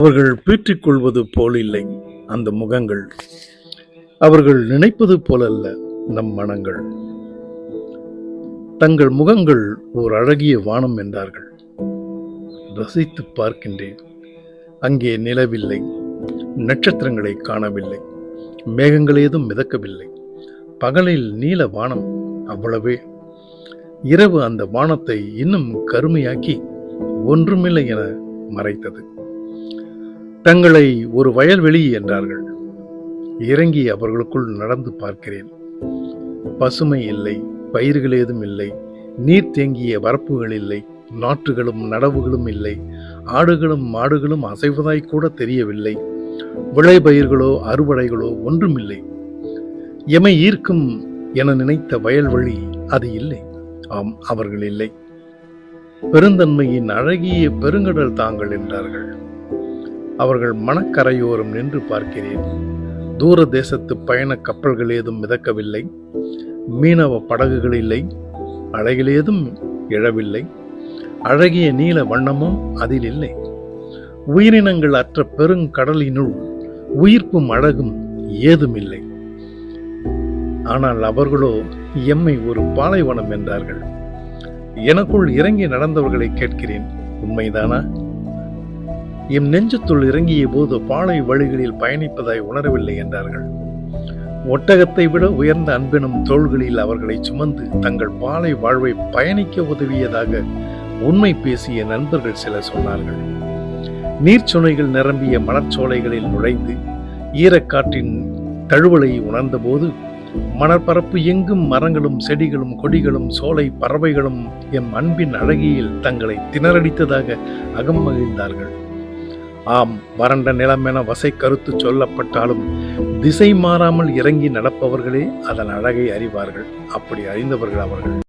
அவர்கள் பீற்றிக் கொள்வது போல் இல்லை அந்த முகங்கள். அவர்கள் நினைப்பது போலல்ல நம் மனங்கள். தங்கள் முகங்கள் ஓர் அழகிய வானம் என்றார்கள். ரசித்து பார்க்கின்றேன். அங்கே நிலவில்லை, நட்சத்திரங்களை காணவில்லை, மேகங்கள் ஏதும் மிதக்கவில்லை. பகலில் நீல வானம், அவ்வளவே. இரவு அந்த வானத்தை இன்னும் கருமையாக்கி ஒன்றுமில்லை என மறைத்தது. தங்களை ஒரு வயல்வெளி என்றார்கள். இறங்கி அவர்களுக்குள் நடந்து பார்க்கிறேன். பசுமை இல்லை, பயிர்கள் ஏதும் இல்லை, நீர் தேங்கிய வரப்புகள் இல்லை, நாற்றுகளும் நடவுகளும் இல்லை, ஆடுகளும் மாடுகளும் அசைவதாய் கூட தெரியவில்லை. விளைபயிர்களோ அறுவடைகளோ ஒன்றுமில்லை. எமை ஈர்க்கும் என நினைத்த வயல்வெளி அது இல்லை. ஆம், அவர்கள் இல்லை. பெருந்தன்மையின் அழகிய பெருங்கடல் தாங்கள் என்றார்கள். அவர்கள் மணக்கரையோரம் நின்று பார்க்கிறேன். தூர தேசத்து பயண கப்பல்கள் ஏதும் மிதக்கவில்லை, மீனவ படகுகள் இல்லை, அலைகள் ஏதும் எழவில்லை. அழகிய நீல வண்ணமும் அதில் இல்லை. உயிரினங்கள் அற்ற பெருங்கடலினுள் உயிர்ப்பும் அழகும் ஏதுமில்லை. ஆனால் அவர்களோ எம்மை ஒரு பாலைவனம் என்றார்கள். எனக்குள் இறங்கி நடந்தவர்களை கேட்கிறேன், உண்மைதானா? எம் நெஞ்சத்துள் இறங்கிய போது பாலை வழிகளில் பயணிப்பதாய் உணரவில்லை என்றார்கள். ஒட்டகத்தை விட உயர்ந்த அன்பினும் தோள்களில் அவர்களை சுமந்து தங்கள் பாலை வாழ்வை பயணிக்க உதவியதாக உண்மை பேசிய நண்பர்கள் சிலர் சொன்னார்கள். நீர்ச்சுனைகள் நிரம்பிய மணற்சோலைகளில் நுழைந்து ஈரக்காற்றின் தழுவலை உணர்ந்தபோது மணற்பரப்பு எங்கும் மரங்களும் செடிகளும் கொடிகளும் சோலை பறவைகளும் எம் அன்பின் அழகியில் தங்களை திணறடித்ததாக அகம் மகிழ்ந்தார்கள். ஆம், வறண்ட நிலமென வசை கருத்து சொல்லப்பட்டாலும் திசை மாறாமல் இறங்கி நடப்பவர்களே அதன் அழகை அறிவார்கள். அப்படி அறிந்தவர்கள் அவர்கள்.